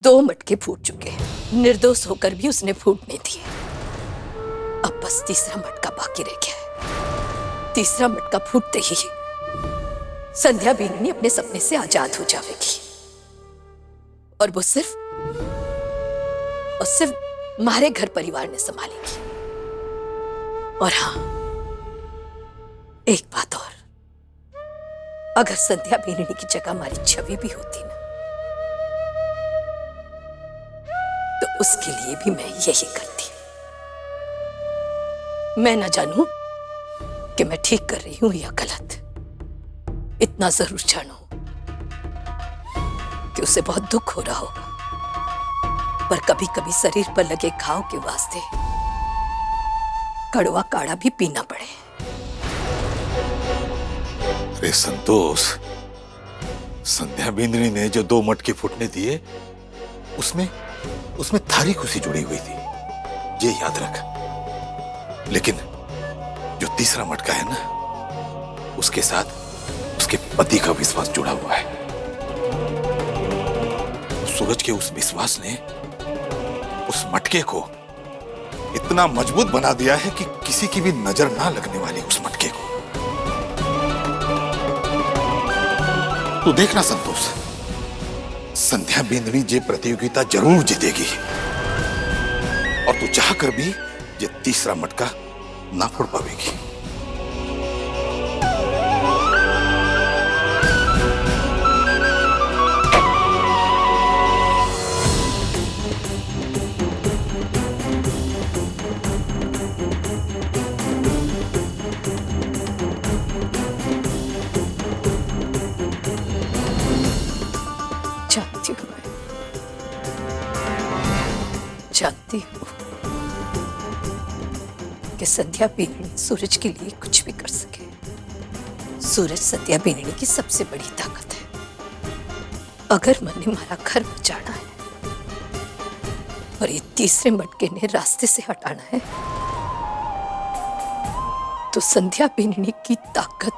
2 मटके फूट चुके हैं। निर्दोष होकर भी उसने फूटने दिए। अब बस तीसरा मटका बाकी रह गया है। तीसरा मटका फूटते ही संध्या बीननी अपने सपने से आजाद हो जाएगी और वो सिर्फ हमारे घर परिवार ने संभालेगी। और हाँ, एक बात और, अगर संध्या बीननी की जगह हमारी छवि भी होती ना, तो उसके लिए भी मैं यही करती। मैं ना जानूं कि मैं ठीक कर रही हूं या गलत, इतना जरूर जानूं कि उसे बहुत दुख हो रहा होगा, पर कभी कभी शरीर पर लगे घाव के वास्ते कड़वा काढ़ा भी पीना पड़े। अरे संतोष, संध्या बिंदनी ने जो 2 मटके फूटने दिए, उसमें थारी खुशी जुड़ी हुई थी, ये याद रख। लेकिन जो तीसरा मटका है ना, उसके साथ उसके पति का विश्वास जुड़ा हुआ है। सूरज के उस विश्वास ने उस मटके को इतना मजबूत बना दिया है कि किसी की भी नजर ना लगने वाली उस मटके को। तू देखना संतोष, संध्या बिंदनी ये प्रतियोगिता जरूर जीतेगी और तू चाहकर भी ये तीसरा मटका ना फोड़ पाएगी। जानती हूँ कि संध्या बीननी सूरज के लिए कुछ भी कर सके। सूरज संध्या बीननी की सबसे बड़ी ताकत है। अगर मन ने हमारा घर बचाना है और ये तीसरे मटके ने रास्ते से हटाना है, तो संध्या बीननी की ताकत,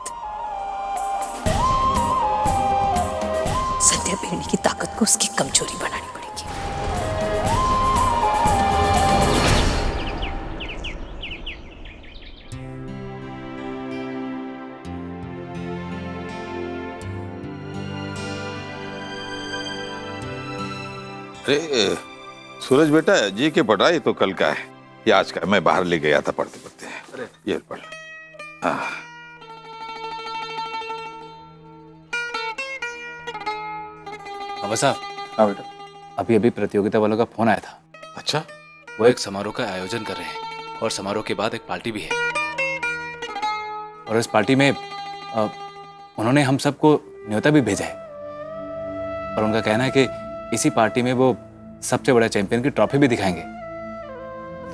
संध्या बीननी की ताकत को उसकी कमजोरी बनानी पड़ेगी। अरे सूरज बेटा, जी के पढ़ाई तो कल का है, ये आज का मैं बाहर ले गया था पढ़ते पढ़ते। अरे ये पढ़। बाबा साहब। हाँ बेटा। अभी अभी प्रतियोगिता वालों का फोन आया था। अच्छा? वो एक समारोह का आयोजन कर रहे हैं और समारोह के बाद एक पार्टी भी है। और इस पार्टी में उन्होंने हम सबको न्योता भी भेजा है और उनका कहना है कि इसी पार्टी में वो सबसे बड़ा चैंपियन की ट्रॉफी भी दिखाएंगे।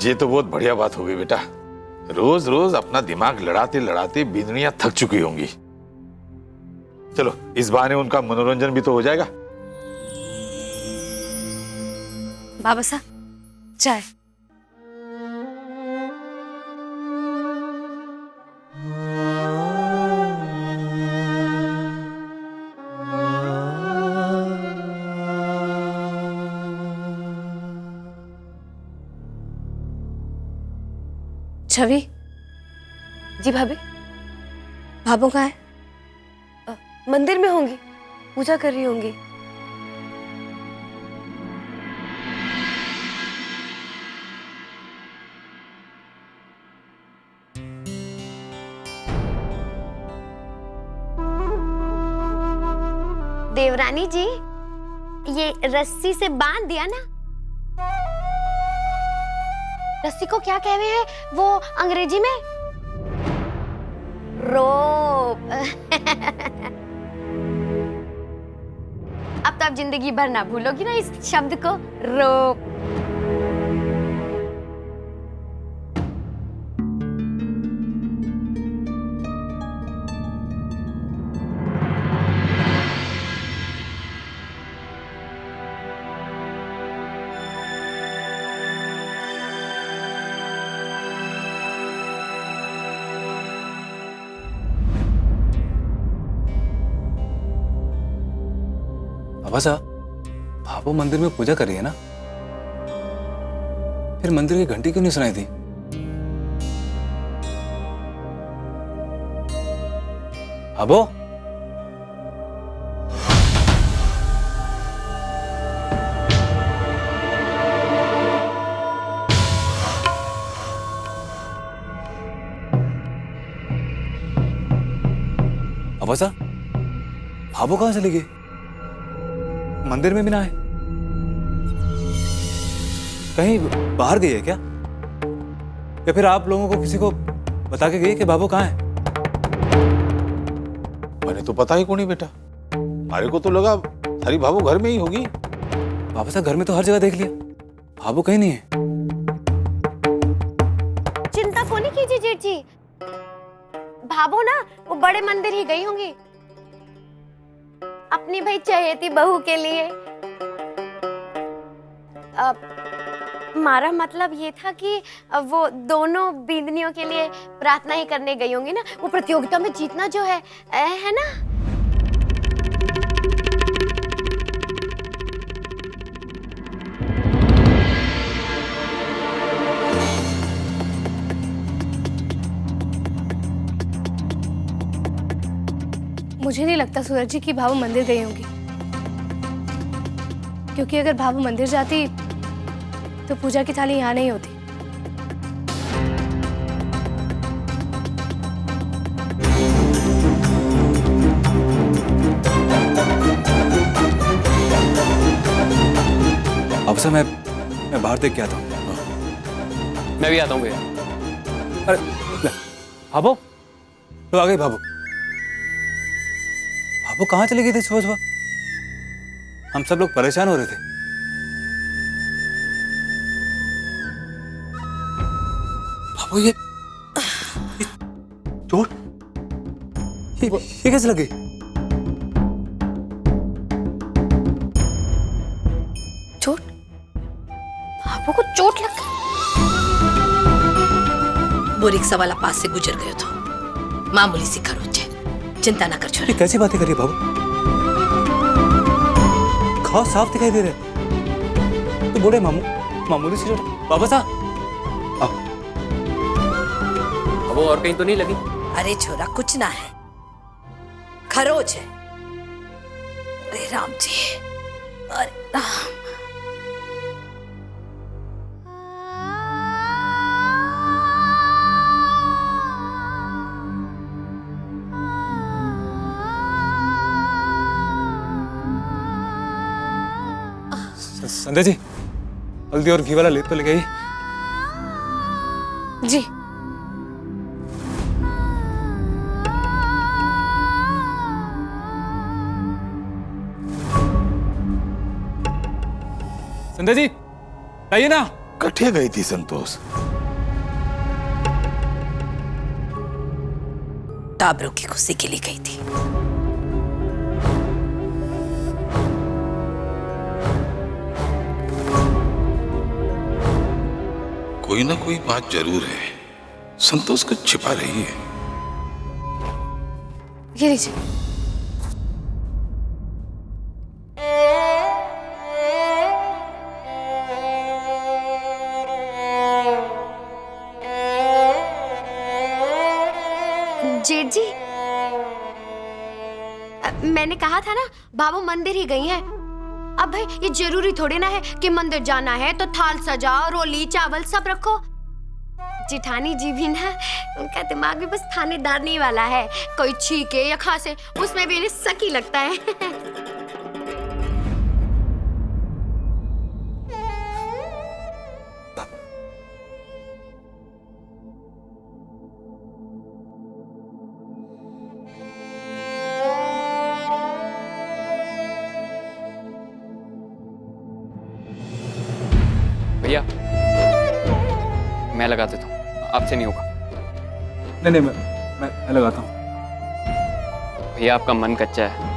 ये तो बहुत बढ़िया बात होगी बेटा। रोज रोज अपना दिमाग लड़ाते लड़ाते बिंदनियां थक चुकी होंगी। चलो, इस बहाने उनका मनोरंजन भी तो हो जाएगा। बाबा साहब, चाय। छवि जी। भाभी, भाभो कहाँ है? मंदिर में होंगी, पूजा कर रही होंगी। देवरानी जी, ये रस्सी से बांध दिया ना? रस्सी को क्या कहते हैं वो अंग्रेजी में? रोप। अब तो आप जिंदगी भर ना भूलोगी ना इस शब्द को, रोप। बाबा साहब, भाभो मंदिर में पूजा कर रही है ना, फिर मंदिर की घंटी क्यों नहीं सुनाई थी? भाभो, अबसा, भाभो कहां चली गई? मंदिर में भी ना है, कहीं बाहर गई है क्या? या फिर आप लोगों को किसी को बता के गई कि भाभो कहाँ है? मैंने तो पता ही को नहीं बेटा, हमारे को तो लगा हरी भाभो घर में ही होगी। बाबा साहब घर में तो हर जगह देख लिया, भाभो कहीं नहीं है। चिंता को नहीं कीजिए जेठ जी, भाभो ना वो बड़े मंदिर ही गई होंगी अपनी भाई चहेती बहू के लिए। हमारा मतलब ये था कि वो दोनों बींदनियों के लिए प्रार्थना ही करने गई होंगी ना, वो प्रतियोगिता में जीतना जो है ना। मुझे नहीं लगता सूरज जी कि भाभो मंदिर गई होंगी, क्योंकि अगर भाभो मंदिर जाती तो पूजा की थाली यहाँ नहीं होती। अब से मैं बाहर देख के आता हूँ। मैं भी आता हूँ भैया। अरे भाभो, तो आ गई भाभो। भाभो कहाँ चली गई थी सुबह सुबह? हम सब लोग परेशान हो रहे थे। भाभो ये चोट ये कैसे लगी? चोट? भाभो को चोट लग गई? वो रिक्शा वाला पास से गुजर गयो तो मामूली सी खरोच है, चिंता ना कर छोरा। ये कैसी बातें कर रही है भाभो? घाव साफ दिखाई दे रहे तो बोले मामूली सी चोट। बाबा साहब अब वो और कहीं तो नहीं लगी? अरे छोरा कुछ ना है, खरोच है। अरे राम जी, अरे राम। संध्या जी, हल्दी और घी वाला लेप तो ले गई? जी संध्या जी आइए ना। कठे गई थी संतोष? टाबरों की खुशी के लिए गई थी। कोई ना कोई बात जरूर है, संतोष कुछ छिपा रही है। ये लीजिए। जेठ जी, मैंने कहा था ना भाभो मंदिर ही गई हैं। अब भाई ये जरूरी थोड़ी ना है कि मंदिर जाना है तो थाल सजाओ, रोली चावल सब रखो। जिठानी जी भी ना, उनका दिमाग भी बस थानेदारनी वाला है, कोई छीके या खांसे उसमें भी इन्हें सकी लगता है। भैया मैं लगा देता हूँ, आपसे नहीं होगा। नहीं मैं लगाता हूँ। भैया आपका मन कच्चा है।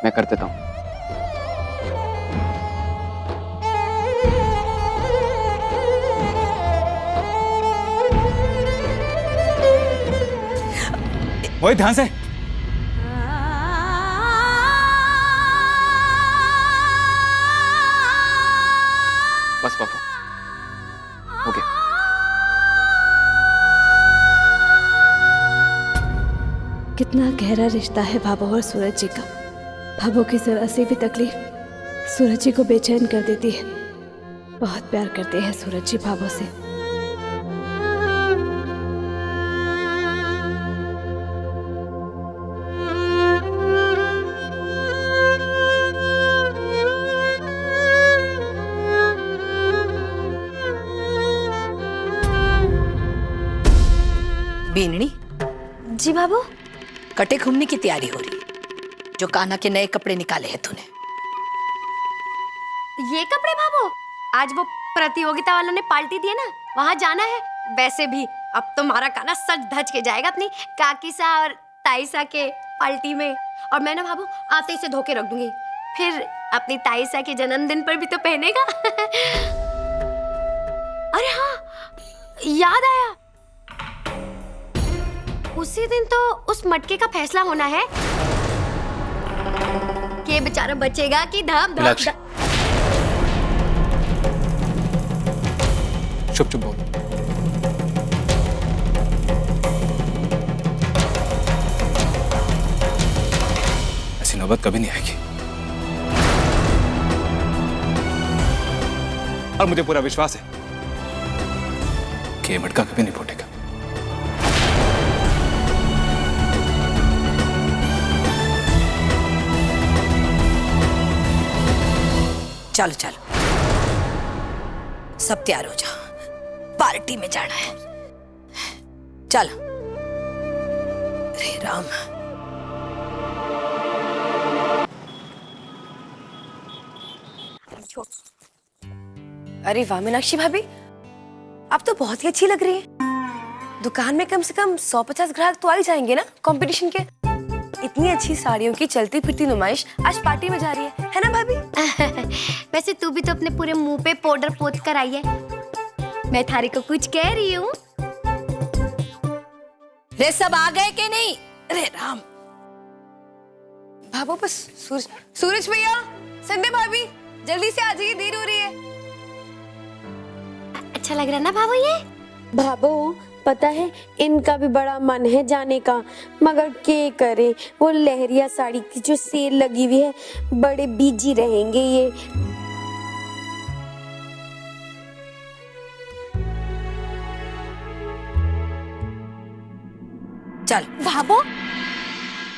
मैं कर देता हूँ। वही ध्यान से। कितना गहरा रिश्ता है भाभो और सूरज जी का। भाभो की जरा सी भी तकलीफ सूरज जी को बेचैन कर देती है। बहुत प्यार करते हैं सूरज जी भाभो से। बीननी, जी बाबू। कटे घूमने की तैयारी हो रही, जो कान्हा के नए कपड़े निकाले हैं तूने। ये कपड़े बाबू? आज वो प्रतियोगिता वालों ने पार्टी दी है ना, वहाँ जाना है। वैसे भी अब तुम्हारा कान्हा सच धज के जाएगा अपनी काकीसा और ताईसा के पार्टी में। और मैं ना बाबू आते ही से धो के रख दूंगी, फिर अपनी ताईसा के जन्मदिन पर भी तो पहनेगा। अरे हाँ, याद आया, उसी दिन तो उस मटके का फैसला होना है कि बेचारा बचेगा कि धाम धाम। चुप चुप बोल। ऐसी नौबत कभी नहीं आएगी और मुझे पूरा विश्वास है कि ये मटका कभी नहीं फूटेगा। चलो चलो, सब तैयार हो जाओ, पार्टी में जाना है। चलो। अरे राम, अरे वाह मीनाक्षी भाभी, आप तो बहुत ही अच्छी लग रही है। दुकान में कम से कम 150 ग्राहक तो आ ही जाएंगे ना कंपटीशन के। इतनी अच्छी साड़ियों की चलती फिरती नुमाइश आज पार्टी में जा रही है ना भाभी? वैसे तू भी तो अपने पूरे मुंह पे पाउडर पोत कर आई है। मैं थारी को कुछ कह रही हूँ। रे सब आ गए कि नहीं? अरे राम, भाभो बस सूरज भैया, संध्या भाभी, जल्दी से आ जाइए, देर हो रही है। अच्छा लग रहा है ना भाभो ये? भाभो पता है इनका भी बड़ा मन है जाने का, मगर क्या करे, वो लहरिया साड़ी की जो सेल लगी हुई है, बड़े बिजी रहेंगे ये। चल भाभो,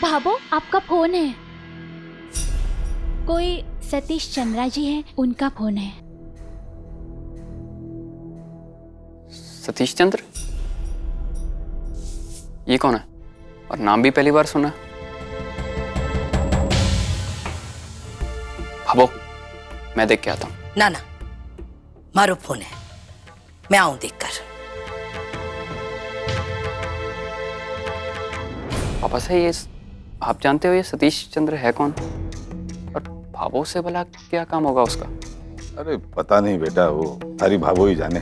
भाभो आपका फोन है, कोई सतीश चंद्रा जी हैं, उनका फोन है। सतीश चंद्र? ये कौन है? और नाम भी पहली बार सुना। भाभो, मैं देख के आता हूँ। ना ना, मारो फोन है, मैं आऊं देखकर। पापा से ये आप जानते हो ये सतीश चंद्र है कौन? और भाभो से भला क्या काम होगा उसका? अरे पता नहीं बेटा, वो तारी भाभो ही जाने।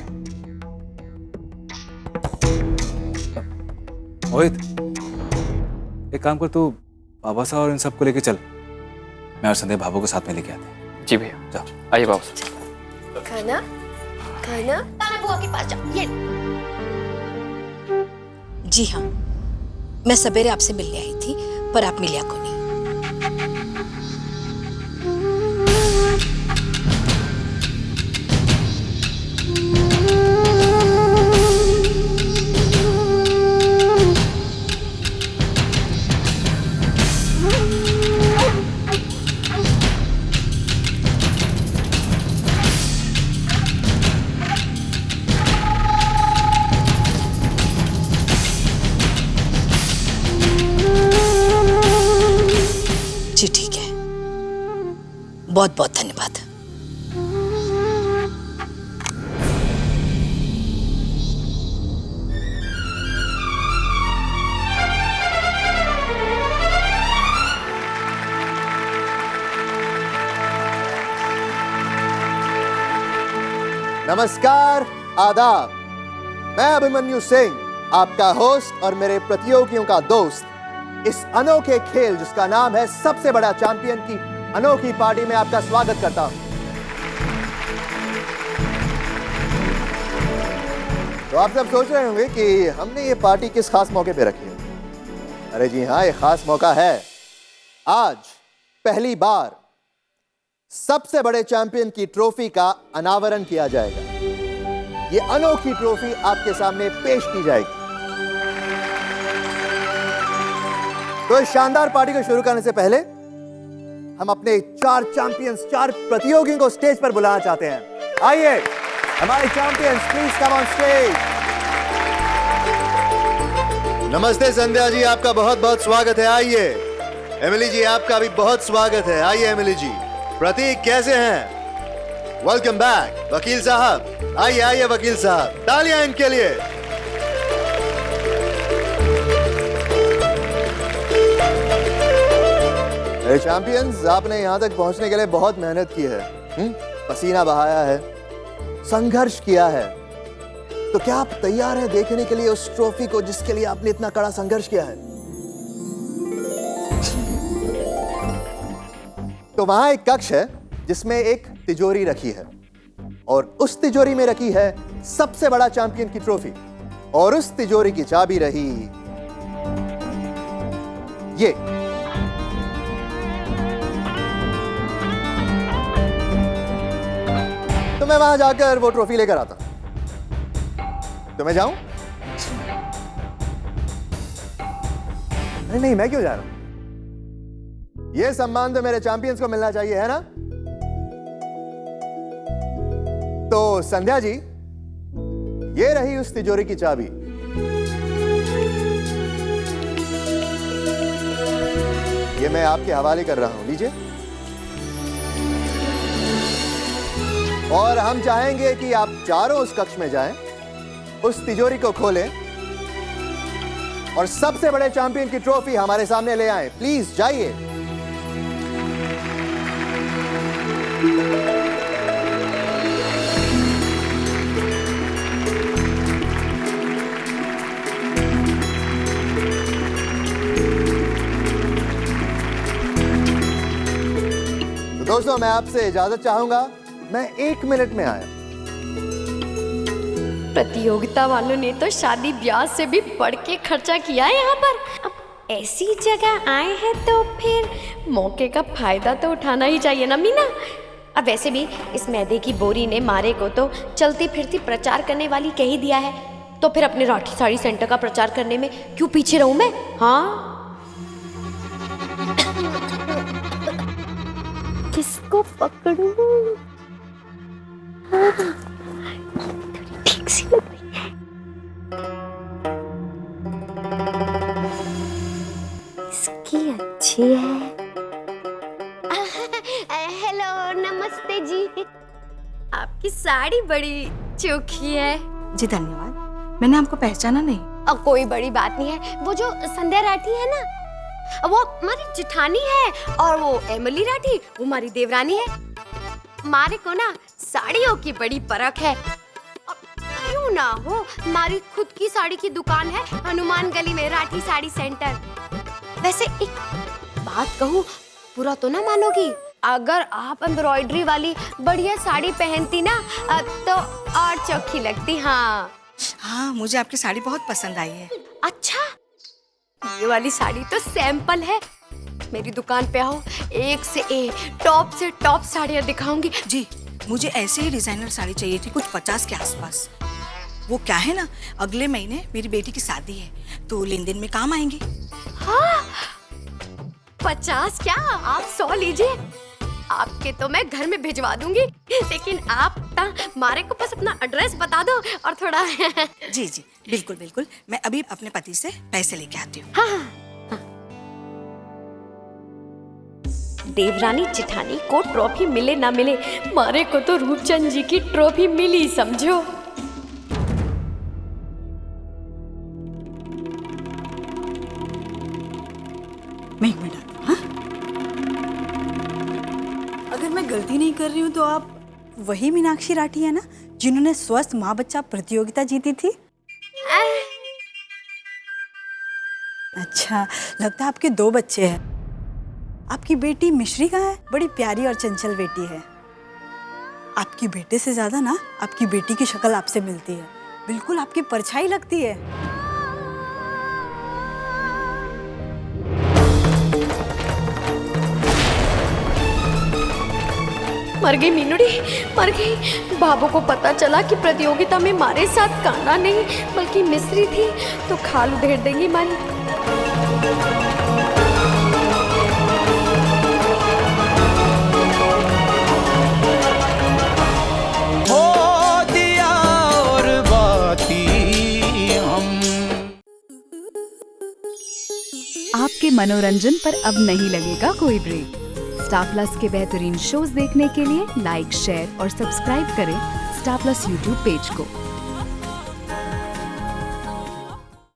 मोहित, एक काम कर, तू बाबा साहब और इन सबको लेके चल, मैं और संध्या भाभो को साथ में लेके आते हैं। जी भैया, जाओ। आइए बाबा। खाना खाना ताना बुआ के पास जाओ। ये जी हाँ, मैं सवेरे आपसे मिलने आई थी, पर आप मिलिया को नहीं। जी ठीक है, बहुत बहुत धन्यवाद। नमस्कार, आदाब। मैं अभिमन्यु सिंह, आपका होस्ट और मेरे प्रतियोगियों का दोस्त, इस अनोखे खेल जिसका नाम है सबसे बड़ा चैंपियन की अनोखी पार्टी में आपका स्वागत करता हूं। तो आप सब सोच रहे होंगे कि हमने ये पार्टी किस खास मौके पे रखी है। अरे जी हाँ, ये खास मौका है। आज पहली बार सबसे बड़े चैंपियन की ट्रॉफी का अनावरण किया जाएगा। ये अनोखी ट्रॉफी आपके सामने पेश की जाएगी। तो इस शानदार पार्टी को शुरू करने से पहले हम अपने 4 चैंपियंस, 4 प्रतियोगियों को स्टेज पर बुलाना चाहते हैं। आइए हमारे champions, please come on stage. नमस्ते संध्या जी, आपका बहुत बहुत स्वागत है। आइए एमिली जी, आपका भी बहुत स्वागत है। आइए एमिली जी। प्रतीक कैसे हैं? Welcome back. वकील साहब आइए, आइए वकील साहब, तालियां इनके लिए। अरे चैंपियंस, आपने यहां तक पहुंचने के लिए बहुत मेहनत की है, पसीना बहाया है, संघर्ष किया है। तो क्या आप तैयार हैं देखने के लिए उस ट्रॉफी को जिसके लिए आपने इतना कड़ा संघर्ष किया है? तो वहां एक कक्ष है जिसमें एक तिजोरी रखी है और उस तिजोरी में रखी है सबसे बड़ा चैंपियन की ट्रॉफी। और उस तिजोरी की चाबी रही ये। तो मैं वहां जाकर वो ट्रॉफी लेकर आता हूं। तो मैं जाऊं? नहीं, मैं क्यों जा रहा हूं? ये सम्मान तो मेरे चैंपियंस को मिलना चाहिए, है ना? तो संध्या जी, ये रही उस तिजोरी की चाबी। ये मैं आपके हवाले कर रहा हूं, लीजिए। और हम चाहेंगे कि आप चारों उस कक्ष में जाएं, उस तिजोरी को खोलें और सबसे बड़े चैंपियन की ट्रॉफी हमारे सामने ले आएं। प्लीज जाइए। तो दोस्तों, मैं आपसे इजाजत चाहूंगा। मैं 1 मिनट में आया। प्रतियोगिता वालों ने तो शादी ब्याह से भी बढ़ के खर्चा किया है यहाँ पर। अब ऐसी जगह आए हैं तो फिर मौके का फायदा तो उठाना ही चाहिए ना मीना। अब वैसे भी इस मैदे की बोरी ने मारे को तो चलती फिरती प्रचार करने वाली कह ही दिया है, तो फिर अपने राठी साड़ी सेंटर का प्रचार करने में क्यों पीछे रहूं मैं? हाँ, किसको पकड़ूं? हाँ, ठीक सी लग रही है। इसकी अच्छी है। हेलो, नमस्ते जी। आपकी साड़ी बड़ी चोखी है। जी धन्यवाद, मैंने आपको पहचाना नहीं। अब कोई बड़ी बात नहीं है। वो जो संध्या राठी है ना, वो हमारी जिठानी है, और वो एमिली राठी वो हमारी देवरानी है। हमारे को ना साड़ियों की बड़ी परख है। क्यों ना हो, हमारी खुद की साड़ी की दुकान है हनुमान गली में, राठी साड़ी सेंटर। वैसे एक बात कहूँ, बुरा तो ना मानोगी, अगर आप एम्ब्रॉयडरी वाली बढ़िया साड़ी पहनती ना तो और चौखी लगती। हाँ हाँ, मुझे आपकी साड़ी बहुत पसंद आई है। अच्छा, ये वाली साड़ी तो सैंपल है। मेरी दुकान पे आओ, एक से एक टॉप से टॉप साड़ियाँ दिखाऊंगी। जी, मुझे ऐसे ही डिजाइनर साड़ी चाहिए थी, कुछ 50 के आसपास। वो क्या है ना, अगले महीने मेरी बेटी की शादी है, तो लेन देन में काम आएंगी। हाँ, 50 क्या, आप 100 लीजिए। आपके तो मैं घर में भिजवा दूंगी, लेकिन आप मारे को बस अपना एड्रेस बता दो और थोड़ा जी जी बिल्कुल बिल्कुल, मैं अभी अपने पति से पैसे लेके आती हूँ। हाँ, हाँ। देवरानी जिठानी को ट्रॉफी मिले ना मिले, मारे को तो रूपचंद जी की ट्रॉफी मिली समझो। मैं 1 मिनट। हाँ, अगर मैं गलती नहीं कर रही हूँ तो आप वही मीनाक्षी राठी है ना, जिन्होंने स्वस्थ माँ बच्चा प्रतियोगिता जीती थी? अच्छा, लगता है आपके 2 बच्चे हैं। आपकी बेटी मिश्री कहाँ है? बड़ी प्यारी और चंचल बेटी है। आपकी बेटे से ज्यादा ना आपकी बेटी की शक्ल आपसे मिलती है, बिल्कुल आपकी परछाई लगती है। मर गई मीनूड़ी, मर गई। बाबू को पता चला कि प्रतियोगिता में हमारे साथ कान्हा नहीं बल्कि मिस्री थी तो खाल उधेड़ देंगी हमारी। आपके मनोरंजन पर अब नहीं लगेगा कोई ब्रेक। स्टार प्लस के बेहतरीन शोज देखने के लिए लाइक, शेयर और सब्सक्राइब करें स्टार प्लस यूट्यूब पेज को।